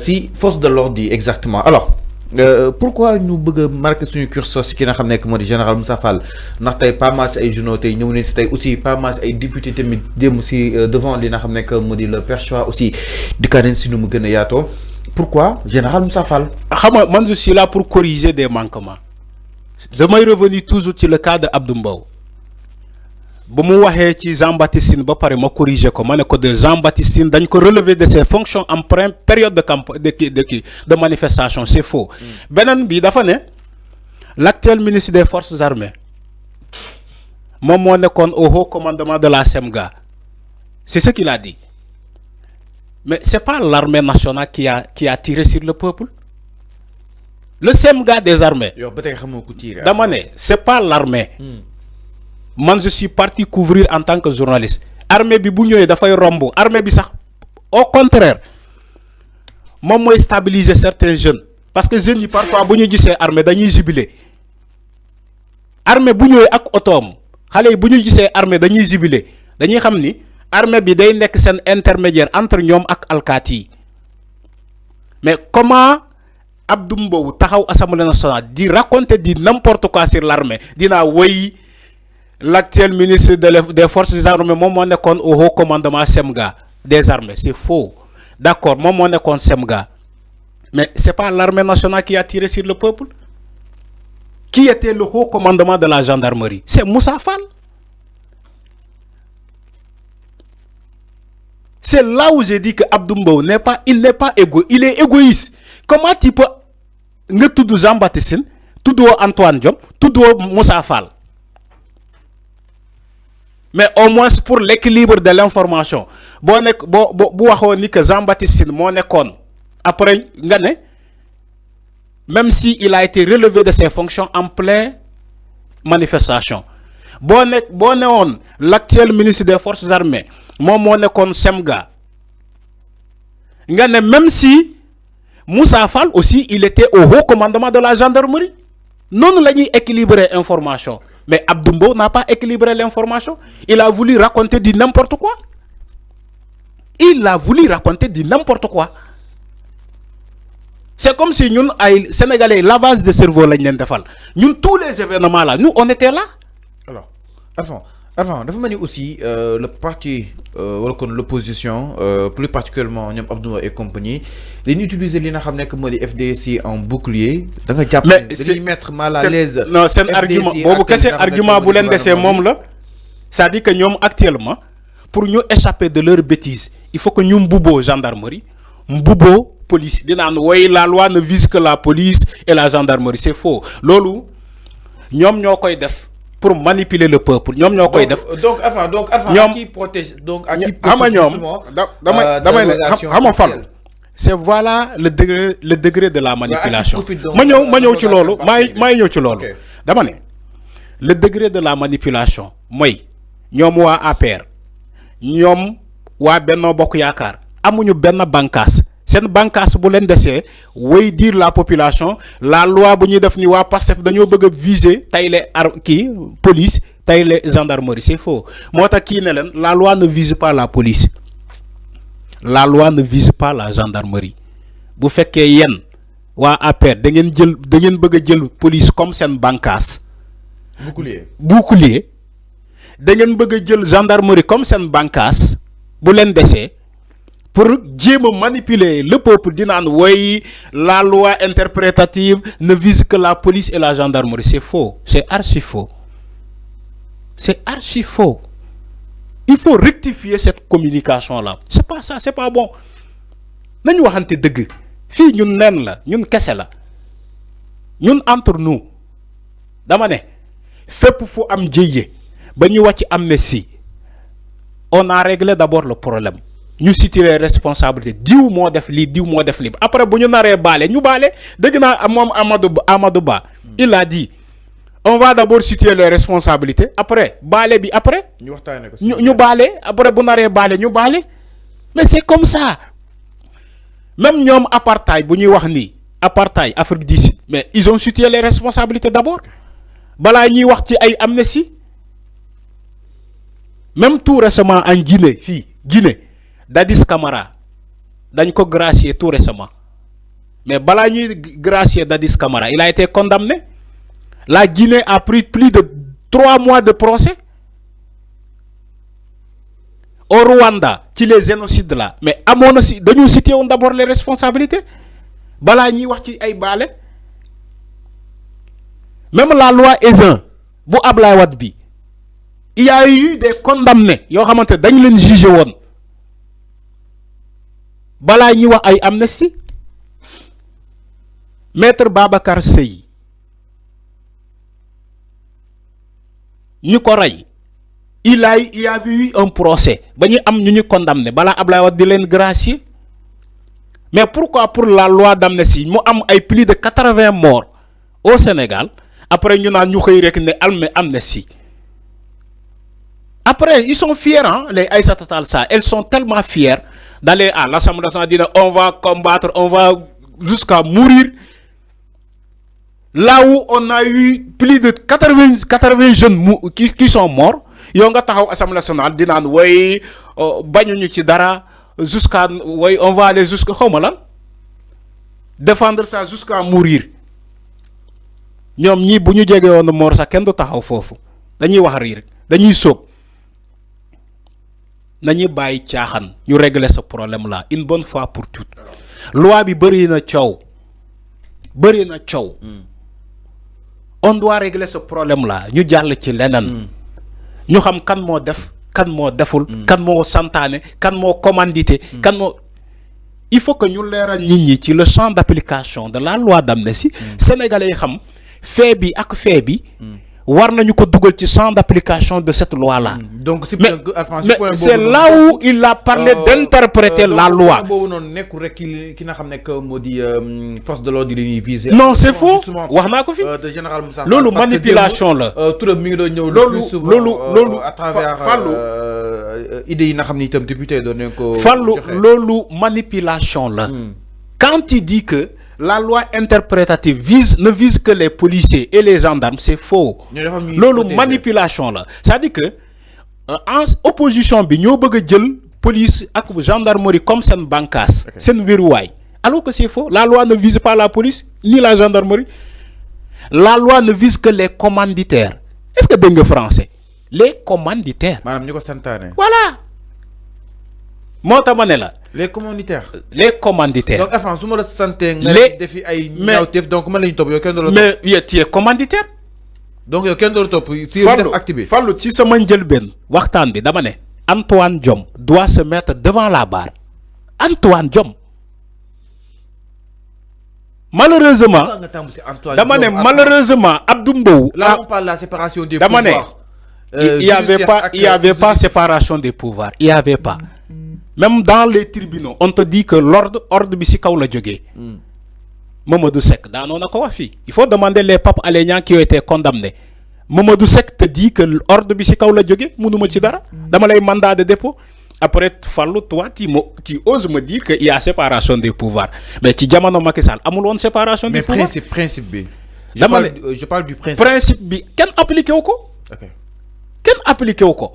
si force de l'ordre exactement alors pourquoi nous bëgg marquer suñu curseur si ki nga xam nekk moo di général Moussa Fall ndax tey pas mal ay journaux tey ñëw nañ si tey aussi pas mal ay député tamit dem si devant li nga xam nekk moo di le perchoir aussi di kaa nañ si nu mu gën a yaatoo pourquoi général Moussa Fall. xam nga man je suis là pour corriger des manquements damay revenir toujours sur le cas de Abdou Mbow ba mu waxee ci Jean-Baptiste Tine ba pare ma corriger ko ma ne ko de Jean-Baptiste Tine dañ ko relever de ses fonctions en période de campagne de manifestation c'est faux. beneen bi dafa ne l'actuel ministre des forces armées moom moo nekkoon au haut commandement de la SEMGA c'est ce qu'il a dit mais c'est pas l'armée nationale qui a tiré sur le peuple. Le SEMGA des armées. Dama ne c'est pas l'armée. Man je suis parti couvrir en tant que journaliste. Armée bi bu ñëwee dafay romb armée bi sax au contraire moom mooy stabiliser certains jeunes parce que jeunes yi parfois bu ñu gisee armée dañuy jubiler armée bu ñëwee ak otoom xale yi bu ñu gisee armée dañuy jubiler dañuy xam ni armée bi day nekk seen intermédiaire entre ñoom ak alkaati yi mais comment Abdou Mbow taxaw Assemblée nationale di raconter di n'importe quoi sur l'armée dina woy l'actuel ministre des forces armées moom moo nekkoon au haut commandement SEMGA des armées c'est faux d'accord moom moo nekkoon SEMGA mais c'est pas l'armée nationale qui a tiré sur le peuple. Qui était le haut commandement de la gendarmerie? C'est Moussa Fall. C'est là où j'ai dit que Abdou Mbow n'est pas égoïste, il est égoïste. Comment tu peux tout Jean-Baptiste Tine, tout Antoine Diome, tout Moussa Fall? Mais au moins pour l'équilibre de l'information. Bon ni que Jean-Baptiste Tine moo nekkoon après nga ne même si il a été relevé de ses fonctions en pleine manifestation. Bon l'actuel ministre des forces armées moom moo nekkoon SEMGA nga ne même si Moussa Fall aussi il était au haut commandement de la gendarmerie. Non la ñuy équilibrer information. Mais Abdou Mbow n'a pas équilibré l'information. Il a voulu raconter du n'importe quoi. Il a voulu raconter du n'importe quoi. C'est comme si nous, Sénégalais, lavage de cerveau, nous, tous les événements là, nous, on était là. Alors, avant, dafa mel aussi le parti l'opposition plus particulièrement ñoom Abdou et compagnie dañuy utiliser li nga xam ne moo di FDC en bouclier. Da nga jàpp dañuy mettre mal à l'aise. Non c'est un argument boobu kese argument bu leen desee moom la c'est-à-dire que ñoom actuellement pour ñu échapper de leur bêtise il faut que ñu mbubboo gendarmerie mbubboo police di naan woy la loi ne vise que la police et la gendarmerie c'est faux loolu ñoom ñoo koy def pour manipuler le peuple ñoom ñoo koy def. donc à qui protège donc à qui protège damay fan c'est voilà le degré de la manipulation. ma ñëw ci loolu may ñëw ci loolu. dama ne le degré de la manipulation mooy ñoom waa APR ñoom waa Benno Bokk Yaakaar amuñu benn bànqaas seen bànqaas bu leen desee way dire la population la loi bu ñuy def ni waa Pastef dañoo bëgg a viser tay les police tay les gendarmerie c'est faux moo tax kii ne leen la loi ne vise pas la police la loi ne vise pas la gendarmerie bu fekkee yéen waa APR da ngeen bëgg a jël police comme seen bànqaas bouclier da ngeen bëgg a jël gendarmerie comme seen bànqaas bu leen desee pour manipuler le peuple disant oui la loi interprétative ne vise que la police et la gendarmerie c'est faux c'est archi faux il faut rectifier cette communication là c'est pas ça c'est pas bon nañu waxante dëgg fii ñun neen la ñun kese la ñun entre nous dama ne fépp fu am jëye ba ñu wàcc amnistie on a réglé d'abord le problème ñu situer les responsabilités diw moo def lii après bu ñu naree baale ñu baale dëgg naa moom Amadou Ba il a dit on va d'abord situer les responsabilités après baale bi après ñu baale après bu naree baale ñu baale mais c'est comme ça même ñoom apartheid bu ñuy wax nii apartheid Afrique du Sud mais ils ont situé les responsabilités d'abord balaa ñuy wax ci ay amnistie même tout récemment en Guinée Dadis Camara dañ ko gracier tout récemment mais balaa ñuy gracier Dadis Camara il a été condamné. La Guinée a pris plus de 3 mois de procès. Au Rwanda, qui les génocides là. Mais à mon avis, nous citons d'abord les responsabilités. Bala ñi wax ci ay balé. Même la loi Ezzan, bu Ablaye Wade bi, il y a eu des condamnés. Yo xamanté dañ leen juger won. Bala ñi wax ay amnesty. Maître Babacar Seye. Ñu ko ray. Il y avait eu un procès. Bani am ñu condamné. Bala Ablaye Wade di len gracier. Mais pourquoi pour la loi d'amnistie, mo am ay plus de 80 morts au Sénégal, après ñu naan ñu xey rek né amnistie. Après ils sont fiers hein, les Aïssata Tall Sall, elles sont tellement fières d'aller à l'Assemblée nationale dire on va combattre, on va jusqu'à mourir. Là où on a eu plus de 80 jeunes qui sont morts. Yo nga taxaw Assemblée nationale di naan way bañuñu ci dara jusqu'à way on va aller jusqu'à xawma lan défendre ça jusqu'à mourir ñom ñi buñu jégué won mort sax kenn du taxaw fofu dañuy wax ri rek dañuy sóob nañuy bayyi tiaxan ñu régler ce problème là une bonne fois pour toutes loi bi bari na ciow on doit régler ce problème là ñu jall ci lenen ñu xam kan mo def kan mo deful kan mo santané kan mo commandité kan mo il faut que ñu léral nit ñi ci le champ d'application de la loi d'amnistie sénégalais yi xam fait bi ak fait bi war nañu ko duggal ci champ d'application de cette loi là donc c'est là où il a parlé d'interpréter la loi bobu non nekul rek ki na xam nek modi force de l'ordre li ñuy viser non c'est faux wax na ko fi de général Moussa lolu manipulation la turam mi ngi do ñew le plus souvent à travers idée yi na xam ni itam député do nañ ko fallu lolu manipulation la quand il dit que la loi interprétative ne vise que les policiers et les gendarmes, c'est faux. Lolo manipulation là. Ça dit que en opposition bi ñoo bëgg jël police ak gendarmerie comme sen bankas, sen wéruwaay. Alors que c'est faux. La loi ne vise pas la police ni la gendarmerie. La loi ne vise que les commanditaires. Est-ce que dégg nga français? Les commanditaires. Madame ñuko santané. Voilà. Mota mané la. Les commanditaires. Les commanditaires. Donc, enfin, si je santé, les défis donc, comment les top, mais tu es commanditaire. Donc, il y a quelqu'un top, il faut activer. Fallu, si ce manjel ben, waxtan bi dama né, Antoine Diome doit se mettre devant la barre. Antoine Diome. Malheureusement, malheureusement, Abdou Mbow. Là, on parle de la séparation des pouvoirs. Il n'y avait pas séparation des pouvoirs. Il n'y avait pas. Même dans les tribunaux, on te dit que l'ordre bi ci kaw la jógee. Mamadou Seck daanoon na ko wax fi. Il faut demander les Pape Alé Niang qui ont été condamnés. Mamadou Seck te dit que l'ordre bi ci kaw la jógee mënuma ci dara. Dama lay mandat de dépôt. Après Fallou, toi tu oses me dire qu'il y a séparation des pouvoirs. Mais ci jamono Macky Sall amul woon séparation des pouvoirs. Mais principe bi. Je parle du principe. Principe bi kenn appliqué wu ko. OK. Kenn appliqué wu ko.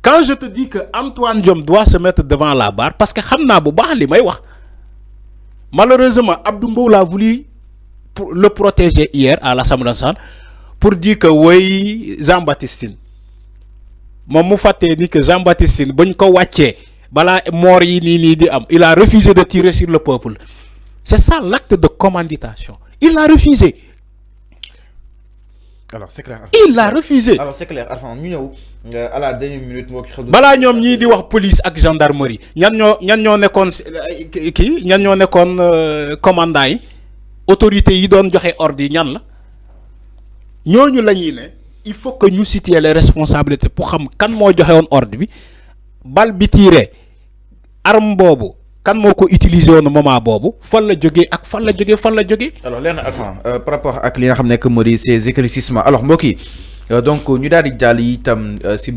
Quand je te dis que Antoine Diome doit se mettre devant la barre, parce que xamna bu baax li may wax. Malheureusement, Abdou Mbow l'a voulu le protéger hier à l'Assemblée nationale pour dire que oui, Jean-Baptiste. Mom mu faté ni que Jean-Baptiste buñ ko waccé bala mort yi ni di am, il a refusé de tirer sur le peuple. C'est ça l'acte de commanditation. Il a refusé. Alors c'est clair. Il a refusé. Alors c'est clair. Enfin, ñu ñew à la dernière minute mo ki bala ñom ñi di wax police ak gendarmerie ñan ñoo nekkon ki ñan ñoo nekkon commandant yi autorité yi doon joxe ordre yi ñan la ñoñu lañuy né il faut que ñu situer les responsabilités pour xam kan mo joxe won ordre bi bal bi tiré arme bobu kan moko utiliser won moment bobu fan la joggé ak fan la joggé alors léna attends par rapport ak li nga xam nek modi ces éclaircissements alors mbokk yi donc ñu daal di jall itam ci